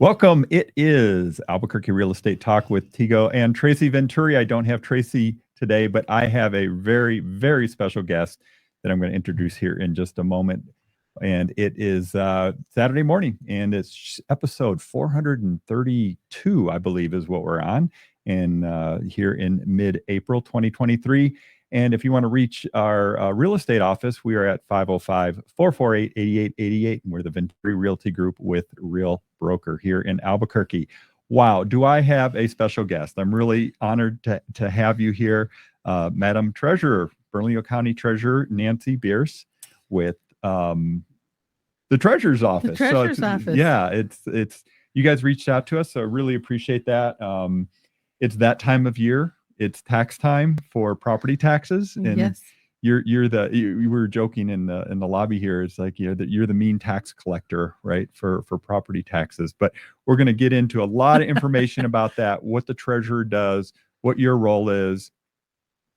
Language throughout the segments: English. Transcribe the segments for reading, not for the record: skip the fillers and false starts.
Welcome. It is Albuquerque Real Estate Talk with Tigo and Tracy Venturi. I don't have Tracy today, but I have a very, very special guest that I'm going to introduce here in just a moment. And it is Saturday morning, and it's episode 432, I believe, is what we're on, and here in mid-April 2023. And if you want to reach our real estate office, we are at 505-448-8888. And we're the Venturi Realty Group with Real Broker here in Albuquerque. Wow, do I have a special guest? I'm really honored to have you here, Madam Treasurer, Bernalillo County Treasurer Nancy Bearce with the Treasurer's Office. The Treasurer's Office. Yeah, it's you guys reached out to us, so I really appreciate that. It's that time of year. It's tax time for property taxes, and yes. You were joking in the lobby here. It's like you're the mean tax collector, right, for property taxes. But we're going to get into a lot of information about that, what the treasurer does, what your role is,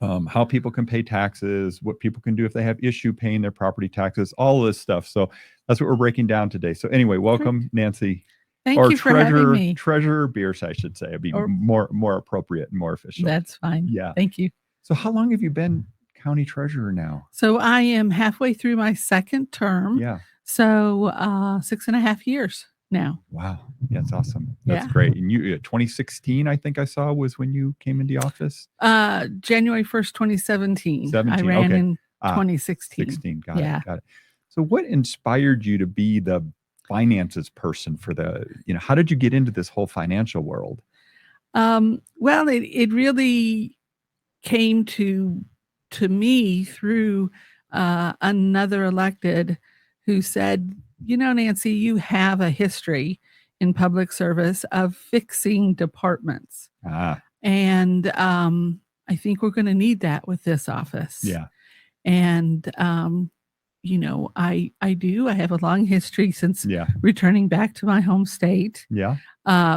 how people can pay taxes, what people can do if they have issue paying their property taxes, all this stuff. So that's what we're breaking down today. So anyway, welcome, Great. Nancy. Thank you for having me. Treasurer Bearce, I should say. It'd be more appropriate and more official. That's fine. Yeah. Thank you. So how long have you been county treasurer now? So I am halfway through my second term. Yeah. So 6.5 years now. Wow. Yeah, that's awesome. That's great. And you 2016, I think I saw, was when you came into office? January 1st, 2017. I ran in 2016. 16. Got it. So what inspired you to be the finances person for how did you get into this whole financial world? Well, it really came to me through another elected who said, Nancy, you have a history in public service of fixing departments. And I think we're going to need that with this office. Yeah. And I do. I have a long history since returning back to my home state. Yeah.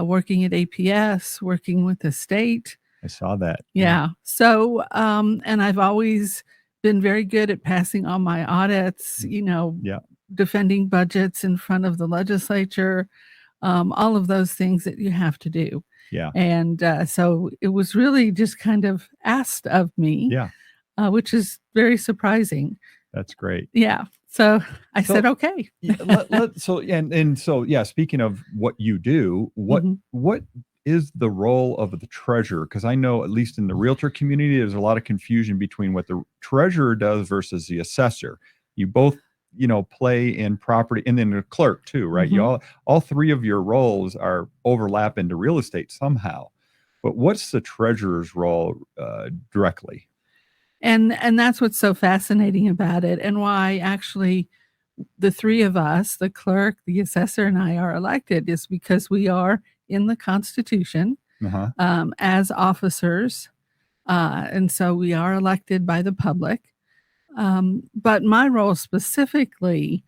Working at APS, working with the state. I saw that. Yeah. So, and I've always been very good at passing on my audits, defending budgets in front of the legislature, all of those things that you have to do. Yeah. And so it was really just kind of asked of me, which is very surprising. That's great. Yeah. So I said, okay. Speaking of what you do, what is the role of the treasurer? Because I know, at least in the realtor community, there's a lot of confusion between what the treasurer does versus the assessor. You both, play in property, and then the clerk too, right? You all three of your roles are overlap into real estate somehow. But what's the treasurer's role directly? And that's what's so fascinating about it, and why actually the three of us, the clerk, the assessor, and I, are elected, is because we are in the Constitution as officers. And so we are elected by the public. But my role specifically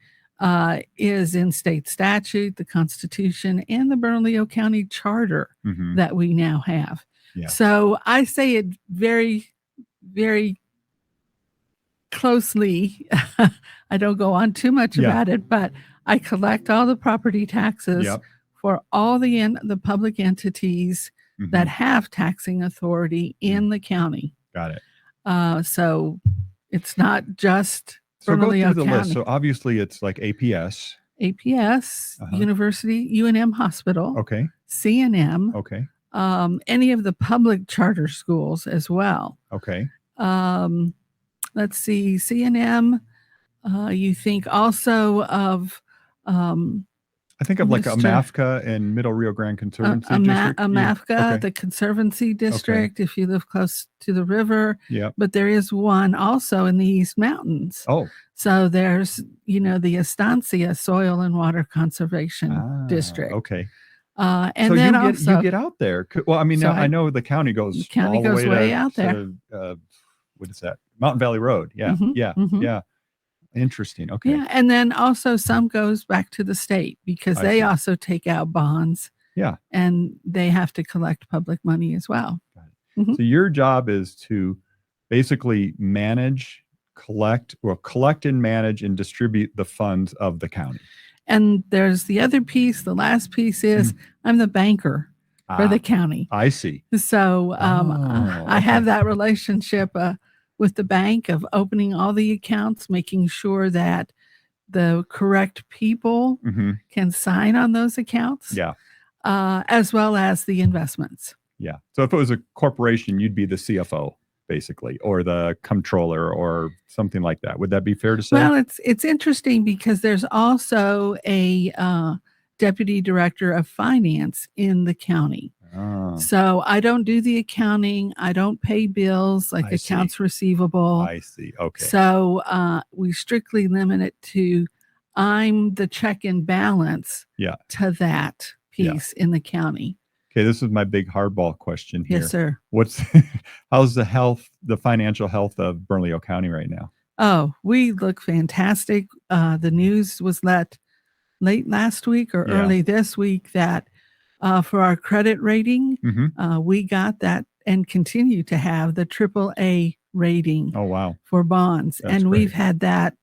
is in state statute, the Constitution, and the Bernalillo County Charter that we now have. Yeah. So I say it very, very closely. I don't go on too much about it, but I collect all the property taxes for all the public entities that have taxing authority in the county. Got it. So it's not just Bernalillo County. List. So obviously it's like APS, University, UNM Hospital, CNM, any of the public charter schools as well. Okay. Let's see, CNM. You think also of I think of like AMAFCA and Middle Rio Grande Conservancy District. AMAFCA, the Conservancy District, if you live close to the river. Yeah. But there is one also in the East Mountains. Oh. So there's, the Estancia Soil and Water Conservation District. Okay. And so then you get out there. Well, I mean, so I know the county goes all the way out there. What is that? Mountain Valley Road. Yeah. Yeah. Interesting. Okay. Yeah. And then also some goes back to the state because they also take out bonds. Yeah. And they have to collect public money as well. So your job is to basically collect and manage and distribute the funds of the county. And there's the other piece. The last piece is I'm the banker for the county. I see. So I have that relationship with the bank of opening all the accounts, making sure that the correct people can sign on those accounts. Yeah. As well as the investments. Yeah. So if it was a corporation, you'd be the CFO, basically, or the comptroller or something like that. Would that be fair to say? Well, it's interesting because there's also a deputy director of finance in the county. So I don't do the accounting. I don't pay bills like accounts receivable. I see. Okay. So we strictly limit it to I'm the check and balance to that piece in the county. Okay, this is my big hardball question here. Yes, sir. How's the financial health of Bernalillo County right now? Oh, we look fantastic. The news was late last week or early this week that for our credit rating, we got that and continue to have the AAA rating. Oh, wow. For bonds. That's and great. We've had that,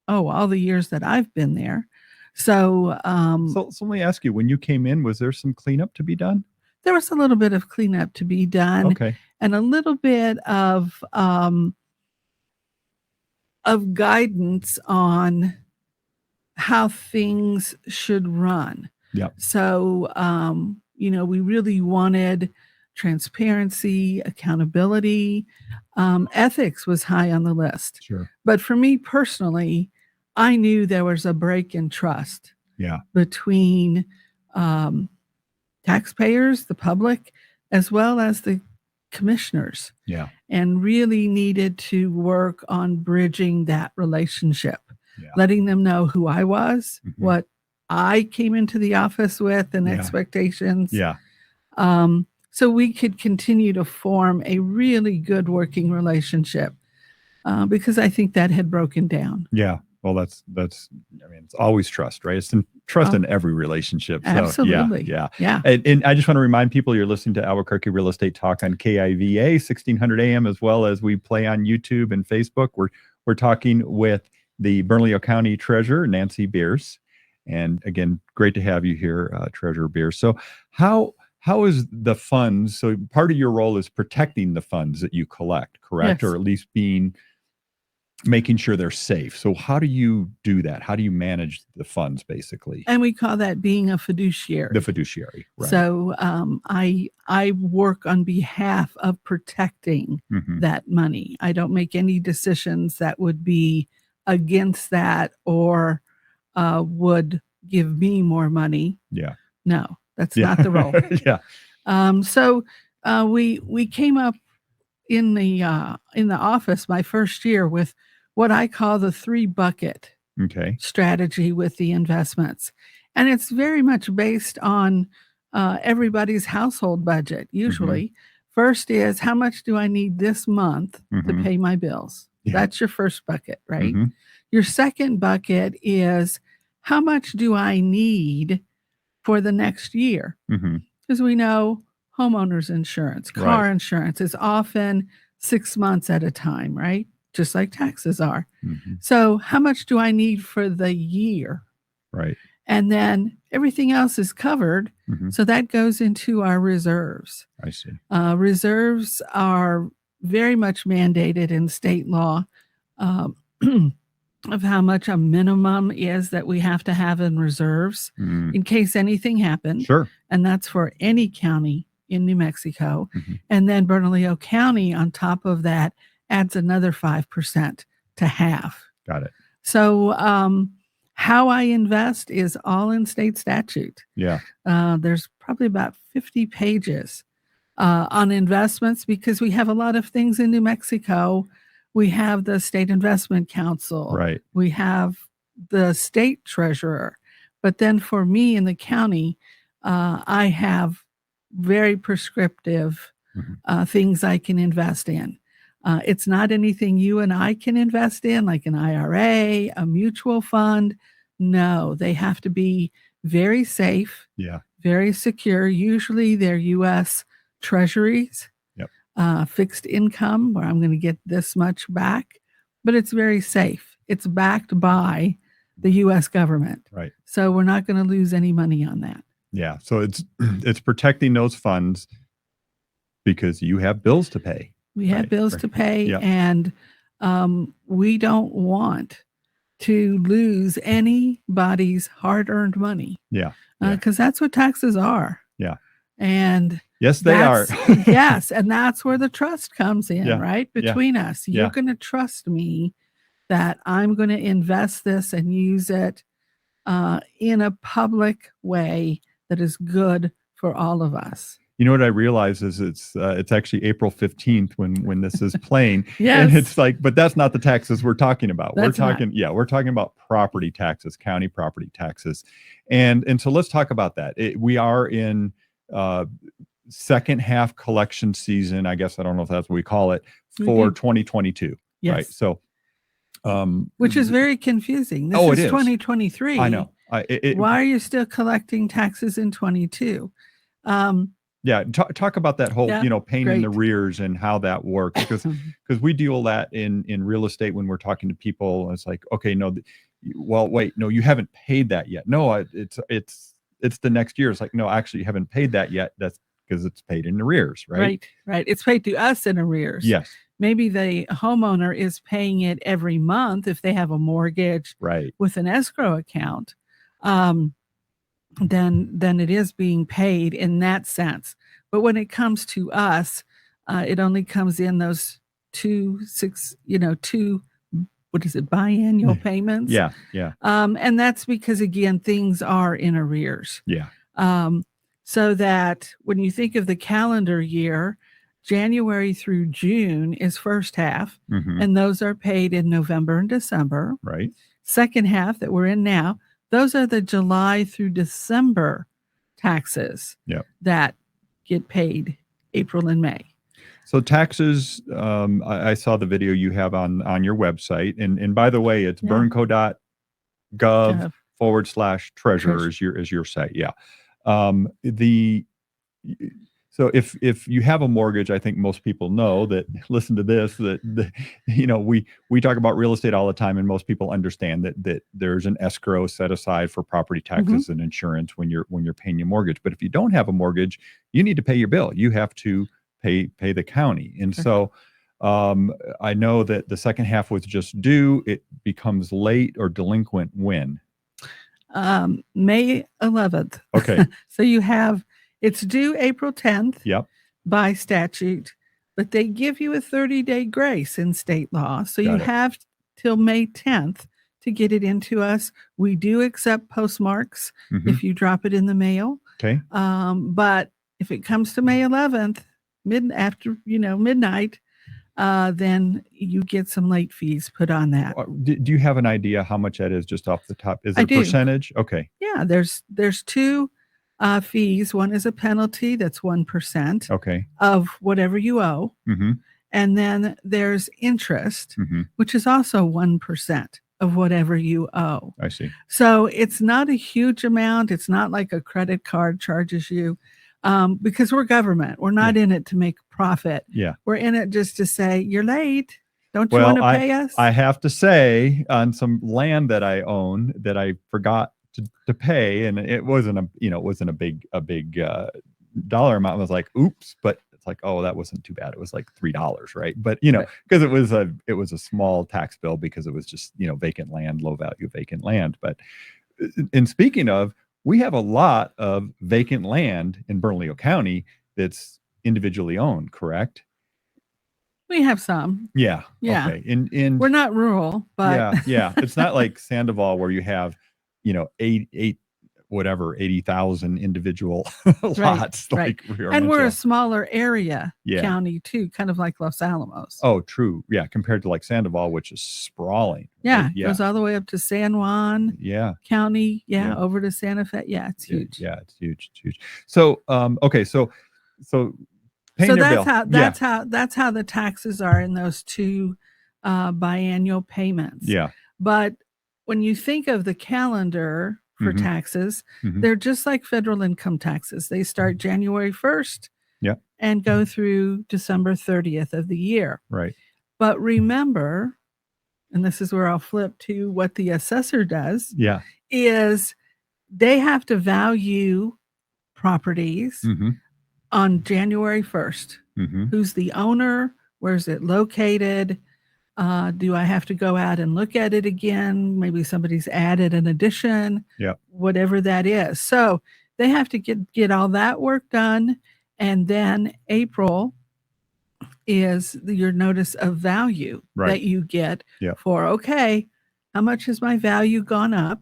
all the years that I've been there. So let me ask you, when you came in, was there some cleanup to be done? There was a little bit of cleanup to be done. Okay. And a little bit of guidance on how things should run. Yeah. So, we really wanted transparency, accountability. Ethics was high on the list. Sure. But for me personally, I knew there was a break in trust between taxpayers, the public, as well as the commissioners. Yeah. And really needed to work on bridging that relationship, letting them know who I was, what I came into the office with and expectations. Yeah. So we could continue to form a really good working relationship because I think that had broken down. Yeah. Well, that's, it's always trust, right? It's trust in every relationship. So, absolutely. Yeah. And I just want to remind people you're listening to Albuquerque Real Estate Talk on KIVA 1600 AM, as well as we play on YouTube and Facebook. We're talking with the Bernalillo County Treasurer, Nancy Bearce. And again, great to have you here, Treasurer Bearce. So how is the funds? So part of your role is protecting the funds that you collect, correct? Yes. Or at least making sure they're safe. So how do you do that? How do you manage the funds, basically? And we call that being a fiduciary. The fiduciary, right. So I work on behalf of protecting that money. I don't make any decisions that would be against that or would give me more money. Yeah. No, that's not the role. So we came up in the office my first year with what I call the 3-bucket strategy with the investments. And it's very much based on everybody's household budget. Usually, first is how much do I need this month to pay my bills? That's your first bucket, right? Your second bucket is how much do I need for the next year? Because we know homeowners insurance, car insurance is often 6 months at a time, right? Just like taxes are. So how much do I need for the year? Right. And then everything else is covered. So that goes into our reserves. I see. Reserves are very much mandated in state law of how much a minimum is that we have to have in reserves in case anything happens. Sure. And that's for any county in New Mexico. And then Bernalillo County on top of that adds another 5% to have. Got it. So how I invest is all in state statute. Yeah. There's probably about 50 pages on investments because we have a lot of things in New Mexico. We have the State Investment Council. Right. We have the state treasurer. But then for me in the county, I have very prescriptive things I can invest in. It's not anything you and I can invest in, like an IRA, a mutual fund. No, they have to be very safe, very secure. Usually they're U.S. treasuries, fixed income, where I'm going to get this much back, but it's very safe. It's backed by the U.S. government. Right. So we're not going to lose any money on that. Yeah. So it's protecting those funds because you have bills to pay. We have bills to pay, Yeah. and we don't want to lose anybody's hard-earned money. Yeah. Because that's what taxes are. Yeah. And yes, they are. Yes. And that's where the trust comes in, Yeah. right? Between us. You're going to trust me that I'm going to invest this and use it in a public way that is good for all of us. You know what I realize is it's actually April 15th when this is playing. Yes. And it's like, but that's not the taxes we're talking about. That's we're talking about property taxes, county property taxes. And so let's talk about that. We are in second half collection season. I guess I don't know if that's what we call it for 2022. Yes. Right. So which is very confusing. This is 2023. I know. Why are you still collecting taxes in 22? Yeah, talk about that whole, paying in arrears and how that works, because we deal that in real estate when we're talking to people. It's like, okay, no, well, wait, no, you haven't paid that yet. No, it's the next year. It's like, no, actually, you haven't paid that yet. That's because it's paid in arrears, right? Right. It's paid to us in arrears. Yes. Maybe the homeowner is paying it every month if they have a mortgage, right, with an escrow account. Then it is being paid in that sense. But when it comes to us, it only comes in those two biannual payments. Yeah. And that's because, again, things are in arrears. Yeah. So that when you think of the calendar year, January through June is first half, and those are paid in November and December. Right. Second half that we're in now, those are the July through December taxes that get paid April and May. So taxes, I saw the video you have on your website. And by the way, it's bernco.gov/treasurer is your site. Yeah. So if you have a mortgage, I think most people know that, listen to this, we talk about real estate all the time, and most people understand that there's an escrow set aside for property taxes and insurance when you're paying your mortgage. But if you don't have a mortgage, you need to pay your bill. You have to pay the county. And so I know that the second half was just due. It becomes late or delinquent when? May 11th. Okay. So it's due April 10th by statute, but they give you a 30-day grace in state law. So you have till May 10th to get it into us. We do accept postmarks if you drop it in the mail. Okay. But if it comes to May 11th, after midnight, then you get some late fees put on that. Do you have an idea how much that is just off the top? Is it a percentage? Okay. Yeah, there's two fees. One is a penalty that's 1% of whatever you owe. And then there's interest, which is also 1% of whatever you owe. I see. So it's not a huge amount. It's not like a credit card charges you, because we're government. We're not in it to make profit. Yeah. We're in it just to say, you're late. Don't you want to pay us? I have to say, on some land that I own that I forgot to pay, and it wasn't a big dollar amount. I was like, oops, but it's like, oh, that wasn't too bad. It was like $3, right? But because it was a small tax bill, because it was just vacant land, low value vacant land. But and speaking of, we have a lot of vacant land in Bernalillo County that's individually owned, correct? We have some. Yeah. Yeah. Okay. In we're not rural, but yeah. It's not like Sandoval where you have 80,000 individual lots. Right. And we're a smaller area county too, kind of like Los Alamos. Oh, true. Yeah. Compared to like Sandoval, which is sprawling. Yeah. Right? It goes all the way up to San Juan County. Yeah. Over to Santa Fe. Yeah. It's huge. Yeah. It's huge. It's huge. So, okay. So that's how the taxes are in those two biannual payments. Yeah. But when you think of the calendar for taxes, they're just like federal income taxes. They start January 1st and go through December 30th of the year. Right. But remember, and this is where I'll flip to what the assessor does, Yeah. is they have to value properties Mm-hmm. on January 1st. Mm-hmm. Who's the owner? Where's it located? Do I have to go out and look at it again? Maybe somebody's added an addition. Yeah. Whatever that is. So they have to get all that work done. And then April is your notice of value that you get for, okay, how much has my value gone up?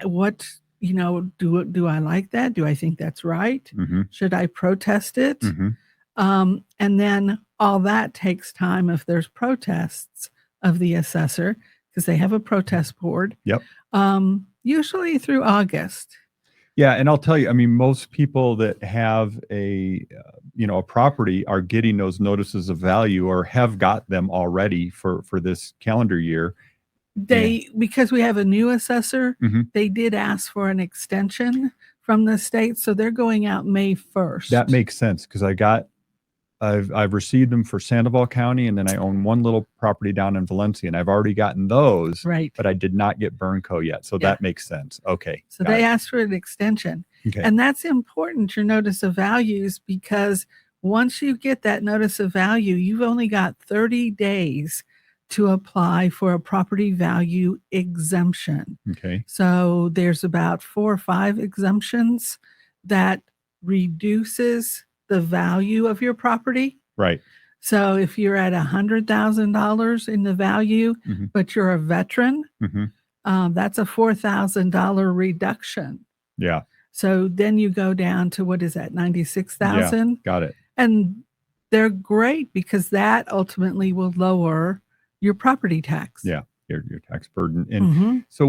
What, do I like that? Do I think that's right? Mm-hmm. Should I protest it? Mm-hmm. And then all that takes time if there's protests of the assessor, because they have a protest board. Yep. Usually through August. Yeah, and I'll tell you, I mean, most people that have a property are getting those notices of value or have got them already for this calendar year. Because we have a new assessor, mm-hmm. they did ask for an extension from the state, so they're going out May 1st. That makes sense, because I've received them for Sandoval County, and then I own one little property down in Valencia, and I've already gotten those, right? But I did not get Bernco yet, so that makes sense. Okay. So they asked for an extension, and that's important, your notice of values, because once you get that notice of value, you've only got 30 days to apply for a property value exemption. Okay. So there's about 4 or 5 exemptions that reduces the value of your property. Right. So if you're at $100,000 in the value, mm-hmm. but you're a veteran, mm-hmm. That's a $4,000 reduction. Yeah. So then you go down to, what is that, 96,000? Yeah, got it. And they're great because that ultimately will lower your property tax. Yeah, your tax burden. And so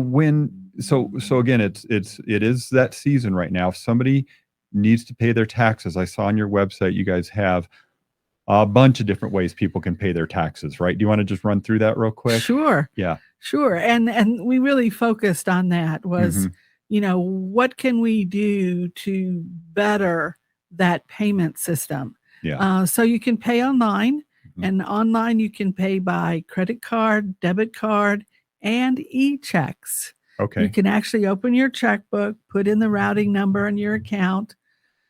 again, it is that season right now. If somebody needs to pay their taxes, I saw on your website you guys have a bunch of different ways people can pay their taxes, right? Do you want to just run through that real quick? Sure. Yeah. Sure. And we really focused on that was, what can we do to better that payment system? Yeah. So you can pay online, and online you can pay by credit card, debit card, and e-checks. Okay. You can actually open your checkbook, put in the routing number in your account,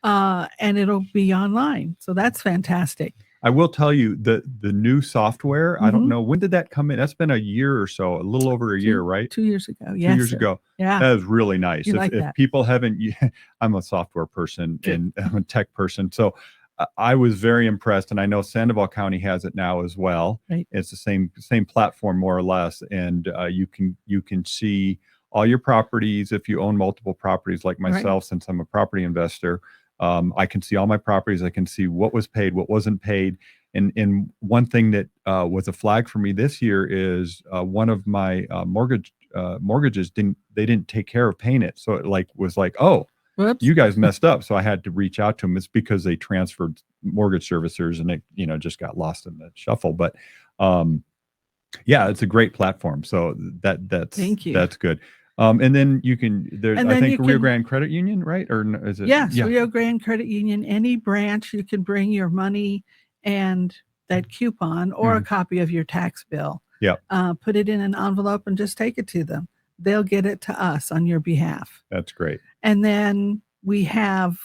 and it'll be online. So that's fantastic. I will tell you the new software, I don't know, when did that come in? That's been a year or so, a little over a year, right? 2 years ago. Yes. 2 years ago. Yeah. That is really nice. If people haven't, I'm a software person and I'm a tech person. So I was very impressed, and I know Sandoval County has it now as well. Right. It's the same platform more or less, and you can see all your properties. If you own multiple properties like myself, since I'm a property investor, I can see all my properties. I can see what was paid, what wasn't paid, and one thing that was a flag for me this year is one of my mortgages didn't take care of paying it, so it was like, oh. Whoops. You guys messed up. So I had to reach out to them. It's because they transferred mortgage servicers and it, just got lost in the shuffle. But yeah, it's a great platform. So that's Thank you. That's good. And then you can, I think Rio Grande Credit Union, right? Or is it? Yes, yeah. Rio Grande Credit Union, any branch, you can bring your money and that coupon or a copy of your tax bill. Yeah. Put it in an envelope and just take it to them. They'll get it to us on your behalf. That's great. And then we have,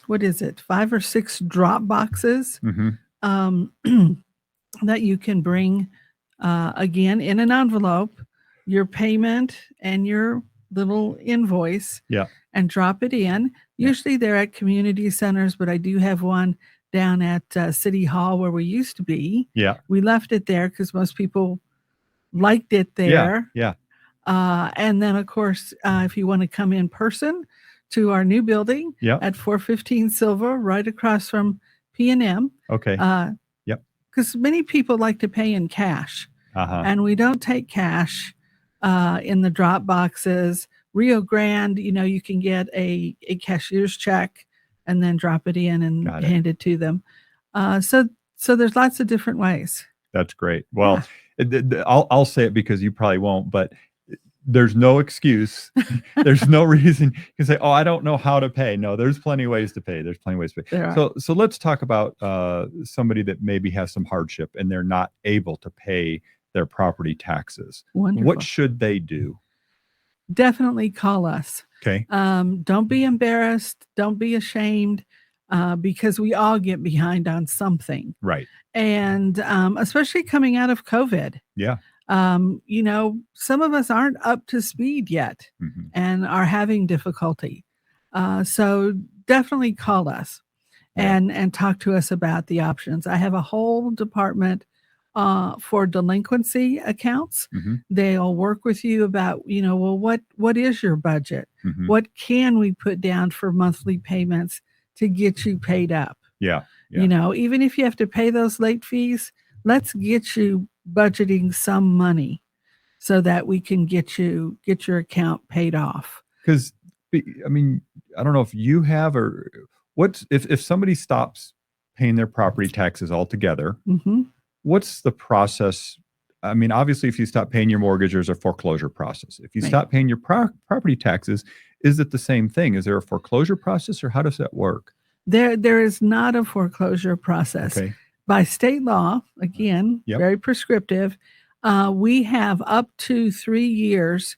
5 or 6 drop boxes that you can bring, again, in an envelope, your payment and your little invoice, and drop it in. Usually they're at community centers, but I do have one down at City Hall where we used to be. Yeah. We left it there because most people liked it there. Yeah. And then, of course, if you want to come in person to our new building at 415 Silver, right across from P&M. Okay. Because many people like to pay in cash, and we don't take cash in the drop boxes. Rio Grande, you can get a cashier's check and then drop it in and hand it to them. So there's lots of different ways. That's great. Well, I'll say it because you probably won't, but there's no excuse. There's no reason you can say, oh, I don't know how to pay. No, there's plenty of ways to pay. There's plenty of ways to pay. So let's talk about somebody that maybe has some hardship and they're not able to pay their property taxes. Wonderful. What should they do? Definitely call us. Okay. Don't be embarrassed. Don't be ashamed, because we all get behind on something. Right. And especially coming out of COVID. Yeah. Some of us aren't up to speed yet and are having difficulty. So definitely call us and talk to us about the options. I have a whole department for delinquency accounts. They'll work with you about, what is your budget? What can we put down for monthly payments to get you paid up? Yeah. Even if you have to pay those late fees, let's get you budgeting some money so that we can get your account paid off. Because, I mean, I don't know if you have, or if somebody stops paying their property taxes altogether, what's the process? I mean, obviously, if you stop paying your mortgage, there's a foreclosure process. If you stop paying your property taxes, is it the same thing? Is there a foreclosure process, or how does that work? There is not a foreclosure process. Okay. By state law, again, very prescriptive, we have up to 3 years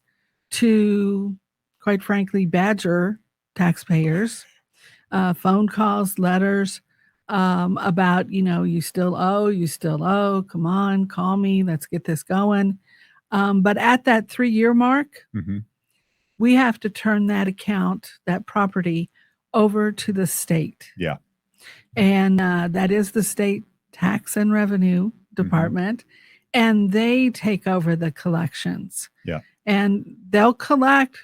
to, quite frankly, badger taxpayers, phone calls, letters, about, you still owe, come on, call me, let's get this going. But at that 3-year mark, we have to turn that account, that property, over to the state. Yeah. And that is the state tax and revenue department. And they take over the collections. Yeah. And they'll collect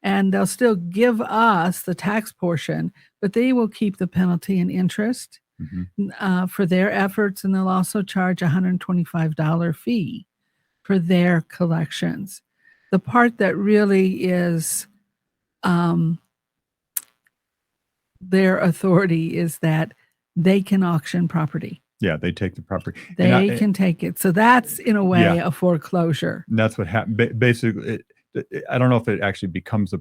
and they'll still give us the tax portion, but they will keep the penalty and interest for their efforts. And they'll also charge a $125 fee for their collections. The part that really is their authority is that they can auction property. Yeah, they take the property. They can take it. So that's, in a way, a foreclosure. And that's what happened. Basically, I don't know if it actually becomes a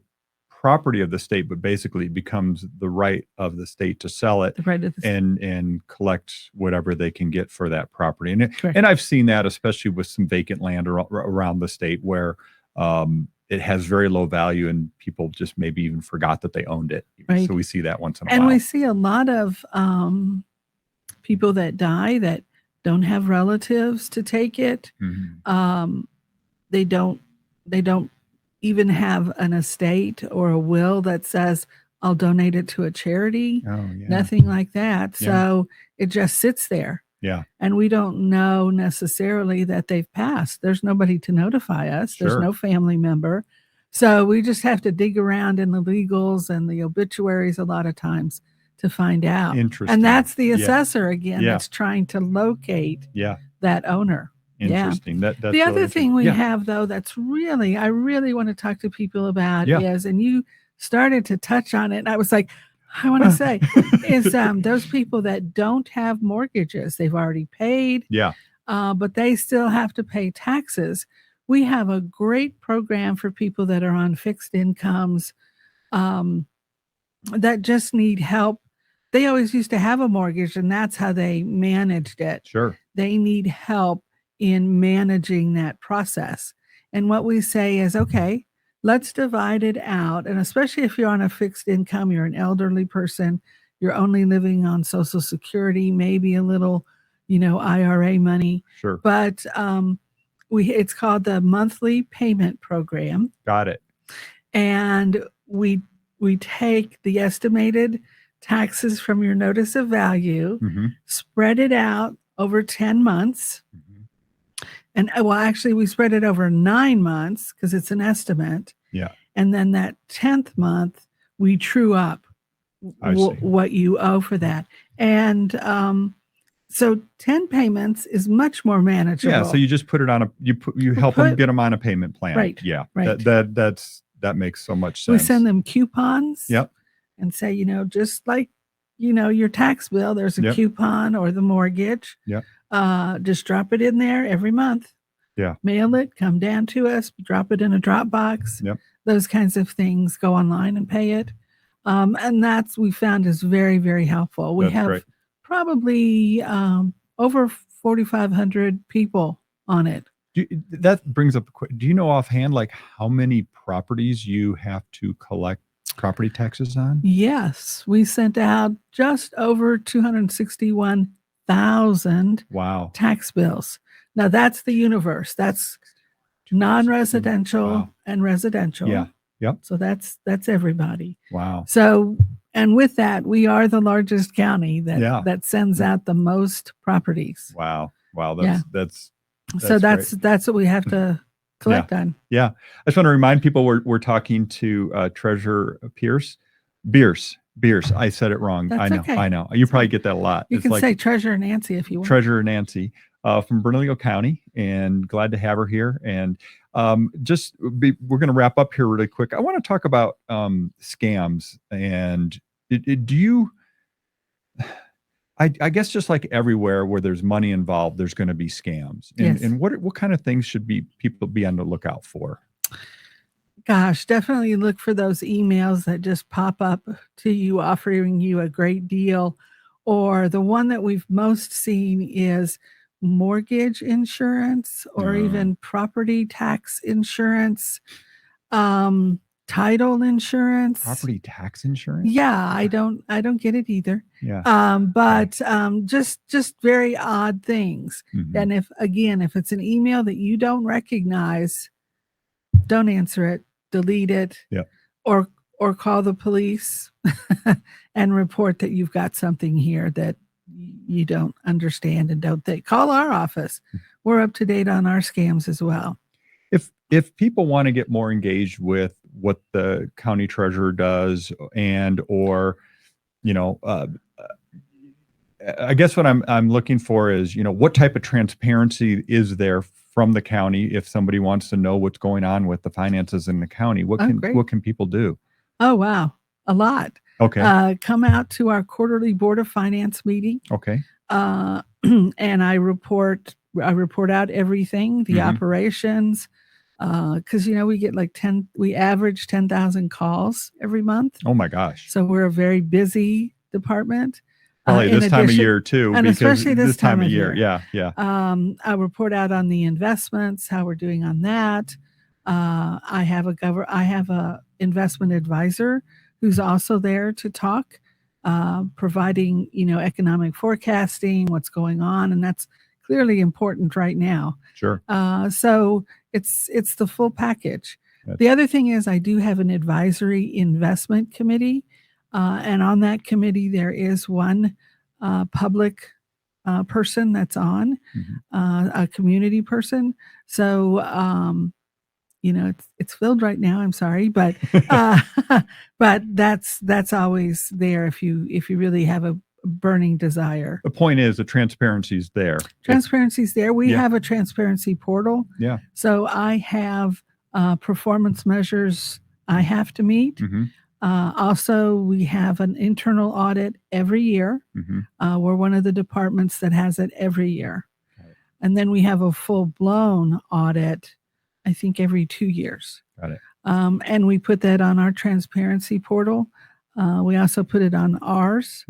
property of the state, but basically it becomes the right of the state to sell it and collect whatever they can get for that property. And I've seen that, especially with some vacant land around the state where it has very low value and people just maybe even forgot that they owned it. Right. So we see that once in a while. And we see a lot of people that die that don't have relatives to take it. They don't even have an estate or a will that says, I'll donate it to a charity. Nothing like that. So it just sits there. Yeah. And we don't know necessarily that they've passed. There's nobody to notify us. There's no family member. So we just have to dig around in the legals and the obituaries a lot of times to find out. Interesting. And that's the assessor again that's trying to locate that owner. Interesting. That's the other thing we have, though, that's really, I really want to talk to people about is, and you started to touch on it, and I was like, I want to say, is those people that don't have mortgages, they've already paid, but they still have to pay taxes. We have a great program for people that are on fixed incomes that just need help. They always used to have a mortgage, and that's how they managed it. Sure. They need help in managing that process. And what we say is, okay, let's divide it out. And especially if you're on a fixed income, you're an elderly person, you're only living on Social Security, maybe a little, IRA money. Sure. But it's called the monthly payment program. Got it. And we take the estimated taxes from your notice of value, spread it out over 10 months. And actually, we spread it over 9 months because it's an estimate. Yeah. And then that 10th month, we true up what you owe for that. And so 10 payments is much more manageable. Yeah. So you just put it on you help them get them on a payment plan. Right. Yeah. Right. That makes so much sense. We send them coupons. Yep. And say, just like, your tax bill, there's a coupon or the mortgage. Yeah. Just drop it in there every month. Yeah. Mail it, come down to us, drop it in a drop box. Yep. Those kinds of things. Go online and pay it. And that's we found is very, very helpful. We have probably over 4,500 people on it. That brings up a quick. Do you know offhand, like how many properties you have to collect property taxes on? Yes, we sent out just over 261,000 Wow. tax bills. Now that's the universe. That's non-residential Wow. and residential. Yeah. Yep. So that's everybody. Wow. So, and with that, we are the largest county that Yeah. that sends out the most properties. Wow. Wow. Yeah. That's So great. that's what we have to collect on. Yeah. I just want to remind people we're talking to Treasurer Bearce. I said it wrong. That's I know. okay. I know. You probably get that a lot. You It's can like say Treasurer Nancy if you want. Treasurer Nancy from Bernalillo County, and glad to have her here. And we're going to wrap up here really quick. I want to talk about scams. And do you? I guess just like everywhere where there's money involved, there's going to be scams. And, Yes. and what kind of things should people be on the lookout for? Gosh, definitely look for those emails that just pop up to you offering you a great deal. Or the one that we've most seen is mortgage insurance or even property tax insurance, title insurance. Property tax insurance? Yeah, I don't get it either. Yeah. But just very odd things. Mhm. And if it's an email that you don't recognize, don't answer it, delete it, Yeah. or call the police and report that you've got something here that you don't understand and don't think. Call our office. We're up to date on our scams as well. If people want to get more engaged with what the county treasurer does or I guess what I'm looking for is, what type of transparency is there from the county if somebody wants to know what's going on with the finances in the county? What can people do? Oh, wow. A lot. Okay. Come out to our quarterly Board of Finance meeting. Okay. And I report out everything, the operations, because we get we average 10,000 calls every month. Oh my gosh. So we're a very busy department. Probably this time of year too, and especially this time of year. year. Yeah. I report out on the investments, how we're doing on that. I have a investment advisor who's also there to talk, providing economic forecasting, what's going on, and that's clearly important right now. Sure. So it's the full package. The other thing is I do have an advisory investment committee, and on that committee there is one public person that's on, a community person. So it's filled right now. I'm sorry, but but that's always there if you really have a burning desire. The point is the transparency's there. Transparency's there. We have a transparency portal. Yeah. So I have performance measures I have to meet. Also, we have an internal audit every year. We're one of the departments that has it every year. And then we have a full-blown audit, I think, every 2 years. Got it. And we put that on our transparency portal. We also put it on ours,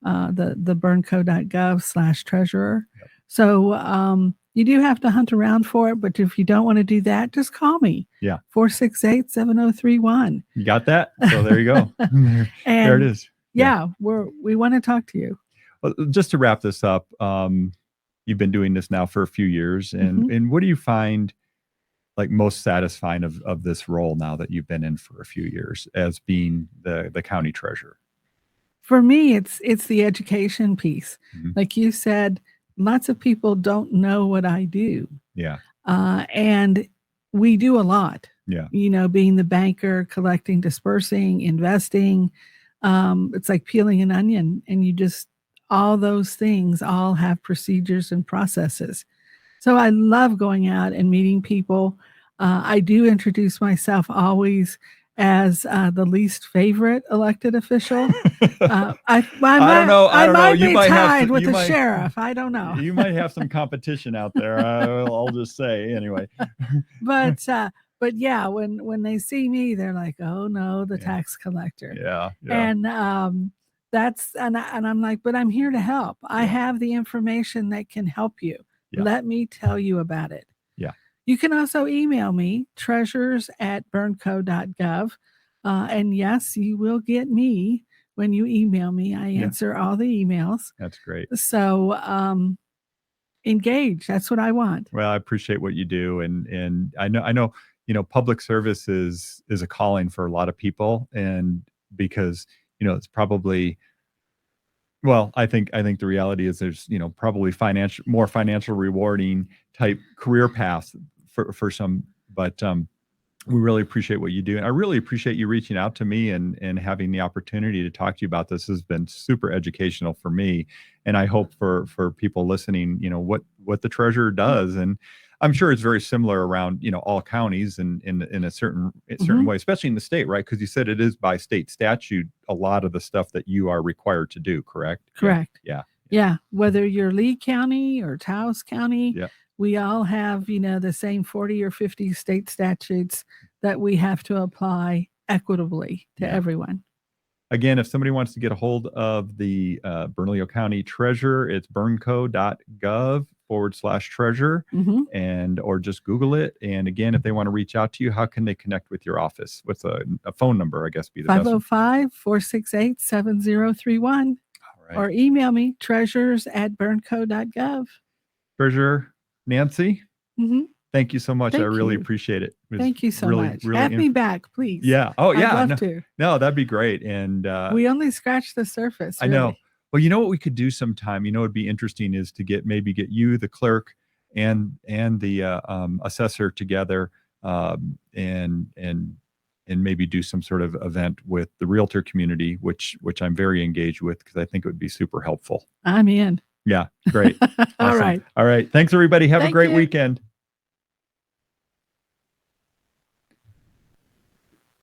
the burnco.gov/treasurer. Yep. So you do have to hunt around for it, but if you don't want to do that, just call me. Yeah. 468-7031. You got that? So there you go. There it is. Yeah, we want to talk to you. Well, just to wrap this up, you've been doing this now for a few years, and what do you find like most satisfying of this role now that you've been in for a few years as being the county treasurer? For me, it's the education piece. Like you said, lots of people don't know what I do. Yeah. And we do a lot. Yeah. Being the banker, collecting, dispersing, investing. It's like peeling an onion, and all those things all have procedures and processes. So I love going out and meeting people. I do introduce myself always as the least favorite elected official. I don't know. I might be tied with the sheriff. I don't know. You might have some competition out there. I'll just say anyway. But yeah, when they see me, they're like, "Oh no, the tax collector." Yeah. And and I'm like, "But I'm here to help. I have the information that can help you. Let me tell you about it." Yeah. You can also email me, treasures@bernco.gov. And yes, you will get me when you email me. I answer all the emails. That's great. So engage. That's what I want. Well, I appreciate what you do, and I know, public service is a calling for a lot of people, and because it's probably, well, I think the reality is there's probably more financial rewarding type career paths for some, but we really appreciate what you do, and I really appreciate you reaching out to me and having the opportunity to talk to you about this. Has been super educational for me, and I hope for people listening, what the treasurer does, and I'm sure it's very similar around all counties and in a certain way, especially in the state, right? Because you said it is by state statute a lot of the stuff that you are required to do, correct? Correct. Yeah. Whether you're Lee County or Taos County, Yeah. we all have the same 40 or 50 state statutes that we have to apply equitably to everyone. Again, if somebody wants to get a hold of the Bernalillo County Treasurer, it's bernco.gov/treasurer, and or just Google it. And again, if they want to reach out to you, how can they connect with your office? What's a phone number, I guess, be the best? 505-468-7031. All right. Or email me, treasures@bernco.gov. Treasurer Nancy, thank you so much. I really appreciate it. Thank you so much. Have me back, please. Yeah. Oh, yeah. I'd love to. No, that'd be great. And we only scratched the surface. Really. I know. Well, you know what we could do sometime? It'd be interesting is to get you, the clerk, and the assessor together, and maybe do some sort of event with the realtor community, which I'm very engaged with, because I think it would be super helpful. I'm in. Yeah, great. All right. All right. Thanks, everybody. Have a great weekend.